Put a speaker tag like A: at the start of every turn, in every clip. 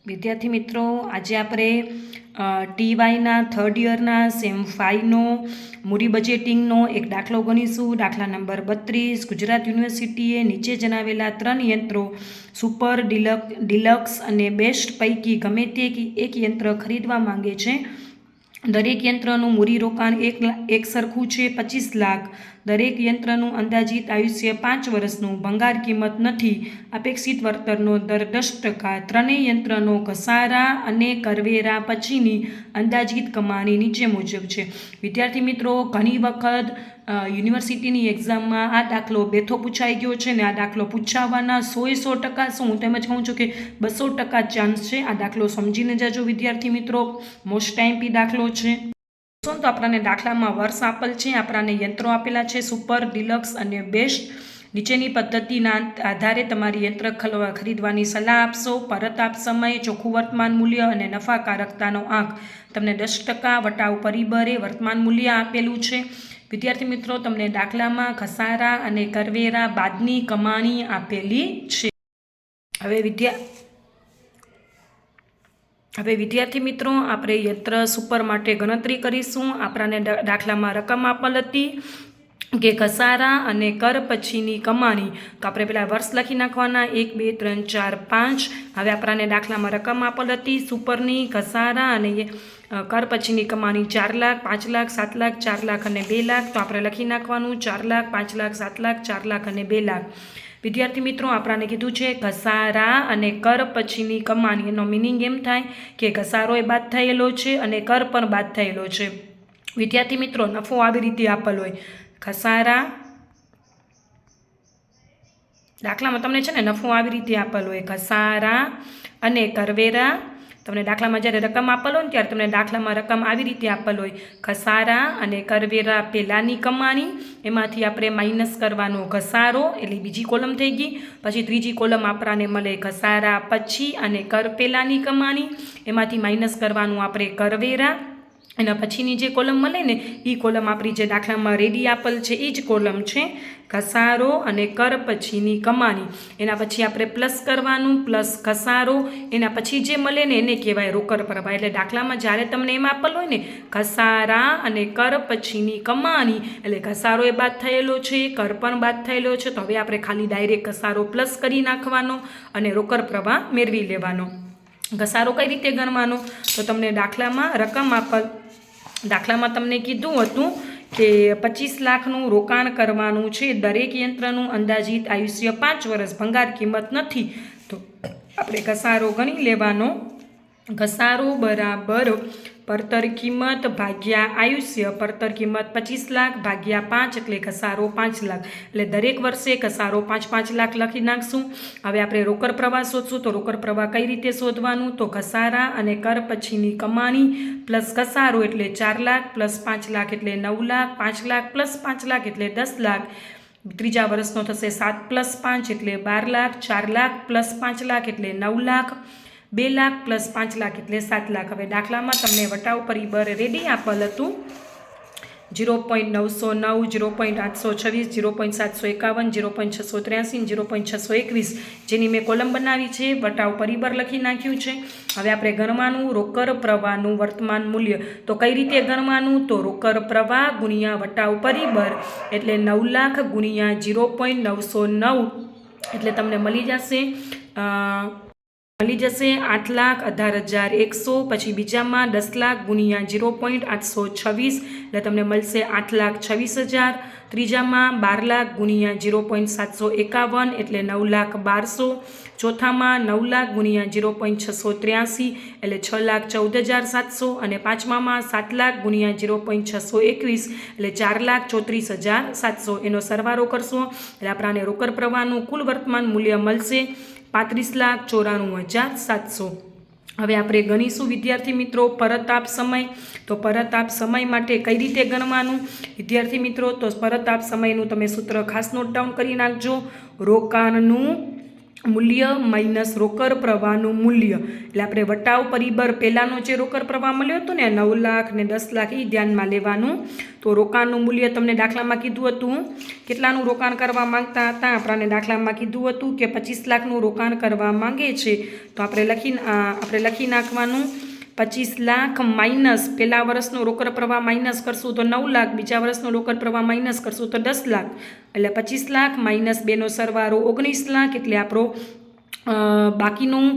A: વિદ્યાર્થી મિત્રો, આજે આપણે ટીવાયના થર્ડ યરના સેમ 5નો મૂડી બજેટિંગનો એક દાખલો ગણીશું. દાખલા નંબર 32. ગુજરાત યુનિવર્સિટીએ નીચે જણાવેલા 3 યંત્રો સુપર ડિલક્સ અને બેસ્ટ પૈકી ગમે તે એક યંત્ર ખરીદવા માંગે છે. દરેક યંત્રનું મૂડી રોકાણ એક સરખું છે 25 લાખ. દરેક યંત્રનું અંદાજિત આયુષ્ય 5 વર્ષનું. ભંગાર કિંમત નથી. અપેક્ષિત વળતરનો દર 10%. ત્રણેય યંત્રનો ઘસારા અને કરવેરા પછીની અંદાજિત કમાણી નીચે મુજબ છે. વિદ્યાર્થી મિત્રો, ઘણી વખત યુનિવર્સિટીની એક્ઝામમાં આ દાખલો બેઠો પૂછાઈ ગયો છે ને આ દાખલો પૂછાવાના 100% શું હું તેમજ કહું છું કે 200% ચાન્સ છે. આ દાખલો સમજીને જજો વિદ્યાર્થી મિત્રો, મોસ્ટ ટાઈમ દાખલો છે. તો આપણને દાખલામાં વર્ષ આપેલ છે, આપણને યંત્રો આપેલા છે સુપર, ડિલક્સ અને બેસ્ટ. નીચેની પદ્ધતિના આધારે તમારી યંત્ર ખરીદવાની સલાહ આપશો. પરત આપ સમય, ચોખ્ખું વર્તમાન મૂલ્ય અને નફાકારકતાનો આંક. તમને 10% વટાવ પરિબળે વર્તમાન મૂલ્ય આપેલું છે. વિદ્યાર્થી મિત્રો, તમને દાખલામાં ઘસારા અને કરવેરા બાદની કમાણી આપેલી છે. હવે વિદ્યાર્થી મિત્રો, આપણે યંત્ર સુપર માટે ગણતરી કરીશું. આપણને દાખલામાં રકમ આપેલ હતી કે ઘસારા અને કર પછીની કમાણી. તો આપણે પહેલાં વર્ષ લખી નાખવાના 1, 2, 3, 4, 5. હવે આપણને દાખલામાં રકમ આપેલ હતી સુપરની, ઘસારા અને કર પછીની કમાણી 4 લાખ, 5 લાખ, 7 લાખ, 4 લાખ અને 2 લાખ. તો આપણે લખી નાખવાનું 4 લાખ, 5 લાખ, 7 લાખ, 4 લાખ અને 2 લાખ. વિદ્યાર્થી મિત્રો, આપણને કીધું છે ઘસારા અને કર પછીની કમાણી. એનો મિનિંગ એમ થાય કે ઘસારો એ બાદ થયેલો છે અને કર પણ બાદ થયેલો છે. વિદ્યાર્થી મિત્રો, નફો આવી રીતે આપેલો હોય ઘસારા, દાખલામાં તમને છે ને નફો આવી રીતે આપેલો હોય ઘસારા અને કરવેરા. તમને દાખલામાં જ્યારે રકમ આપેલો હોય ત્યારે તમને દાખલામાં રકમ આવી રીતે આપેલો હોય ઘસારા અને કરવેરા પહેલાંની કમાણી, એમાંથી આપણે માઇનસ કરવાનો ઘસારો, એટલે બીજી કોલમ થઈ ગઈ. પછી ત્રીજી કોલમ આપણને મળે ઘસારા પછી અને કર પહેલાંની કમાણી, એમાંથી માઇનસ કરવાનું આપણે કરવેરા. એના પછીની જે કોલમ મળે ને એ કોલમ આપણી જે દાખલામાં રેડી આપેલ છે એ જ કોલમ છે ઘસારો અને કર પછીની કમાણી. એના પછી આપણે પ્લસ કરવાનું, પ્લસ ઘસારો. એના પછી જે મળે ને એને કહેવાય રોકડ પ્રવાહ. એટલે દાખલામાં જ્યારે તમને એમ આપેલ હોય ને ઘસારા અને કર પછીની કમાણી, એટલે ઘસારો એ બાદ થયેલો છે, કર પણ બાદ થયેલો છે. તો હવે આપણે ખાલી ડાયરેક્ટ ઘસારો પ્લસ કરી નાખવાનો અને રોકડ પ્રવાહ મેળવી લેવાનો. ઘસારો કઈ રીતે ગણવાનો? તો તમને દાખલામાં રકમ આપેલ, દાખલામાં તમને કીધું હતું કે 25 લાખનું રોકાણ કરવાનું છે. દરેક યંત્રનું અંદાજિત આયુષ્ય 5 વર્ષ. ભંગાર કિંમત નથી. તો આપણે ઘસારો ગણી લેવાનો. ઘસારો બરાબર પડતર કિંમત ભાગ્યા આયુષ્ય. પડતર કિંમત 25 લાખ ભાગ્યા 5 એટલે ઘસારો 5 લાખ. એટલે દરેક વર્ષે ઘસારો 5-5 લાખ લખી નાખશું. હવે આપણે રોકડ પ્રવાહ શોધશું. તો રોકડ પ્રવાહ કઈ રીતે શોધવાનું? તો ઘસારા અને કર પછીની કમાણી પ્લસ ઘસારો એટલે 4 લાખ, પ્લસ 5 લાખ એટલે 9 લાખ, 5 લાખ પ્લસ 5 લાખ એટલે 10 લાખ. ત્રીજા વર્ષનો થશે 7 + 5 એટલે 12 લાખ, 4 લાખ પ્લસ 5 લાખ એટલે 9 લાખ, 2 લાખ પ્લસ 5 લાખ એટલે 7 લાખ. હવે દાખલામાં તમને વટાવ પરિબળ રેડી આપેલ હતું 0.909, 0.826, 0.751, 0.683, 0.621, જેની મેં કોલમ બનાવી છે. વટાવ પરિબળ લખી નાખ્યું છે. હવે આપણે ગણવાનું રોકડ પ્રવાહનું વર્તમાન મૂલ્ય. તો કઈ રીતે ગણવાનું? તો રોકડ પ્રવાહ ગુણ્યા વટાવ પરિબળ એટલે 9 લાખ ગુણ્યા 0.909 એટલે તમને મળી જશે 8,18,100. પછી બીજામાં 10 લાખ ગુણ્યા 0.826 એટલે તમને મળશે 8,26,000. ત્રીજામાં 12 લાખ ગુણ્યા 0.751 એટલે 9,12,000. ચોથામાં 9 લાખ ગુણ્યા 0.683 એટલે 6,14,700. અને પાંચમામાં 7 લાખ ગુણ્યા 0.621 એટલે 4,34,700. એનો સરવાળો કરશો એટલે આપણને રોકડ પ્રવાહનું કુલ વર્તમાન મૂલ્ય મળશે 35,94,700. હવે આપણે ગણીશું વિદ્યાર્થી મિત્રો પરત આપ સમય. તો પરત આપ સમય માટે કઈ રીતે ગણવાનું વિદ્યાર્થી મિત્રો? તો પરત આપ સમયનું તમે સૂત્ર ખાસ નોટ ડાઉન કરી નાખજો. રોકાણનું મૂલ્ય માઇનસ રોકડ પ્રવાહનું મૂલ્ય, એટલે આપણે વટાવ પરિબળ પહેલાંનો જે રોકડ પ્રવાહ મળ્યો હતો ને 9 લાખ ને 10 લાખ એ ધ્યાનમાં લેવાનું. તો રોકાણનું મૂલ્ય તમને દાખલામાં કીધું હતું કેટલાનું રોકાણ કરવા માંગતા હતા. આપણને દાખલામાં કીધું હતું કે 25 લાખનું રોકાણ કરવા માંગે છે. તો આપણે લખી નાખવાનું 25 લાખ માઇનસ પહેલા વર્ષનો રોકડ પ્રવાહ માઇનસ કરશું તો 9 લાખ, બીજા વર્ષનો રોકડ પ્રવાહ માઇનસ કરશું તો 10 લાખ, એટલે 25 લાખ માઇનસ 2નો સરવાળો 19 લાખ, એટલે આપણો બાકીનું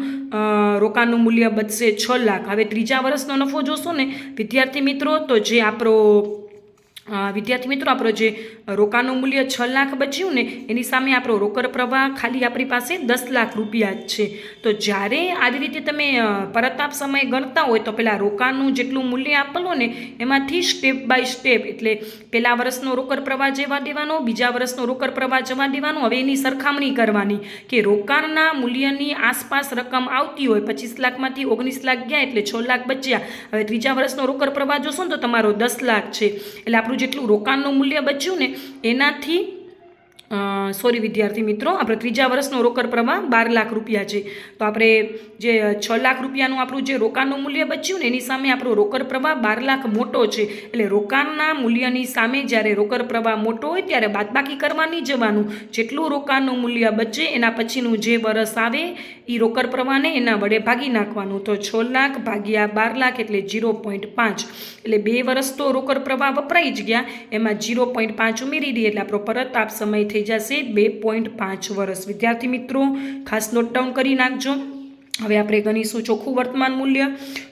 A: રોકાણનું મૂલ્ય બચશે 6 લાખ. હવે ત્રીજા વર્ષનો નફો જોશો ને વિદ્યાર્થી મિત્રો, તો જે આપણો જે રોકાણનું મૂલ્ય 6 લાખ બચ્યું ને એની સામે આપણો રોકડ પ્રવાહ ખાલી આપણી પાસે 10 લાખ રૂપિયા જ છે. તો જ્યારે આવી રીતે તમે પરતાપ સમય ગણતા હોય તો પહેલાં રોકાણનું જેટલું મૂલ્ય આપેલું ને એમાંથી સ્ટેપ બાય સ્ટેપ, એટલે પહેલા વર્ષનો રોકડ પ્રવાહ જવા દેવાનો, બીજા વર્ષનો રોકડ પ્રવાહ જવા દેવાનો. હવે એની સરખામણી કરવાની કે રોકાણના મૂલ્યની આસપાસ રકમ આવતી હોય, 25 લાખમાંથી 19 લાખ ગયા એટલે 6 લાખ બચ્યા. હવે ત્રીજા વર્ષનો રોકડ પ્રવાહ જોશો ને તો તમારો 10 લાખ છે, એટલે આપણું જેટલું રોકાણનું મૂલ્ય બચ્યું ને એનાથી વિદ્યાર્થી મિત્રો, આપણે ત્રીજા વર્ષનો રોકડ પ્રવાહ 12 લાખ રૂપિયા છે. તો આપણે જે 6 લાખ રૂપિયાનું આપણું જે રોકાણનું મૂલ્ય બચ્યું ને એની સામે આપણો રોકડ પ્રવાહ 12 લાખ મોટો છે. એટલે રોકાણના મૂલ્યની સામે જ્યારે રોકડ પ્રવાહ મોટો હોય ત્યારે બાદબાકી કરવા નહીં જવાનું. જેટલું રોકાણનું મૂલ્ય બચે એના પછીનું જે વર્ષ આવે એ રોકડ પ્રવાહને એના વડે ભાગી નાખવાનું. તો 6 લાખ ભાગ્યા 12 લાખ એટલે 0.5, એટલે 2 વર્ષ તો રોકડ પ્રવાહ વપરાઈ જ ગયા, એમાં 0.5 ઉમેરી દઈએ એટલે આપણો પરતાપ સમય થઈ જશે 2.5 વર્ષ. વિદ્યાર્થી મિત્રો ખાસ નોટ ડાઉન કરી નાખજો. હવે આપણે ગણીશું ચોખ્ખું વર્તમાન મૂલ્ય.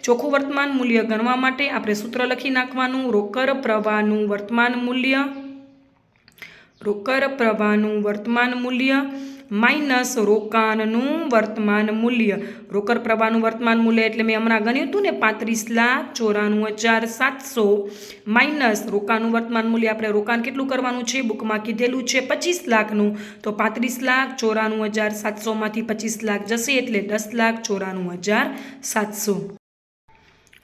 A: ચોખ્ખું વર્તમાન મૂલ્ય ગણવા માટે આપણે સૂત્ર લખી નાખવાનું, રોકડ પ્રવાહનું વર્તમાન મૂલ્ય માઇનસ રોકાણનું વર્તમાન મૂલ્ય. રોકડ પ્રવાહનું વર્તમાન મૂલ્ય એટલે મેં હમણાં ગણ્યું હતું ને 35,94,700 માઇનસ રોકાણનું વર્તમાન મૂલ્ય. આપણે રોકાણ કેટલું કરવાનું છે બુકમાં કીધેલું છે 25 લાખનું, તો 35,94,700 માંથી 25 લાખ જશે એટલે 10,94,700.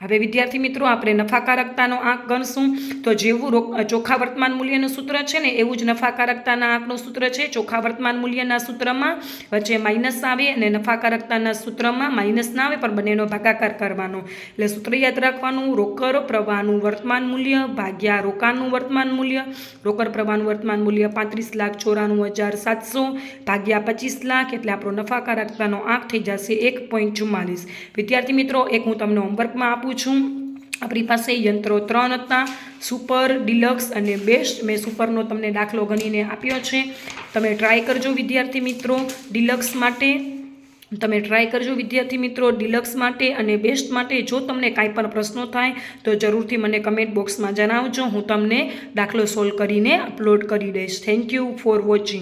A: હવે વિદ્યાર્થી મિત્રો આપણે નફાકારકતાનો આંક ગણશું. તો જેવું ચોખ્ખા વર્તમાન મૂલ્યનું સૂત્ર છે ને એવું જ નફાકારકતાના આંકનું સૂત્ર છે. ચોખ્ખા વર્તમાન મૂલ્યના સૂત્રમાં વચ્ચે માઇનસ આવે અને નફાકારકતાના સૂત્રમાં માઇનસ ના આવે પણ બંનેનો ભાગાકાર કરવાનો. એટલે સૂત્ર યાદ રાખવાનું, રોકડ પ્રવાહનું વર્તમાન મૂલ્ય ભાગ્યા રોકાણનું વર્તમાન મૂલ્ય. રોકડ પ્રવાહનું વર્તમાન મૂલ્ય 35,94,700 ભાગ્યા 25 લાખ, એટલે આપણો નફાકારકતાનો આંક થઈ જશે 1.44. વિદ્યાર્થી મિત્રો એક હું તમને હોમવર્કમાં આપું છું. આપણી પાસે યંત્રો 3 હતા, સુપર, ડિલક્સ અને બેસ્ટ. મેં સુપરનો તમને દાખલો ગણીને આપ્યો છે, તમે ટ્રાય કરજો વિદ્યાર્થી મિત્રો ડિલક્સ માટે અને બેસ્ટ માટે. જો તમને કાંઈ પણ પ્રશ્નો થાય તો જરૂરથી મને કમેન્ટ બોક્સમાં જણાવજો, હું તમને દાખલો સોલ્વ કરીને અપલોડ કરી દઈશ. Thank you for watching.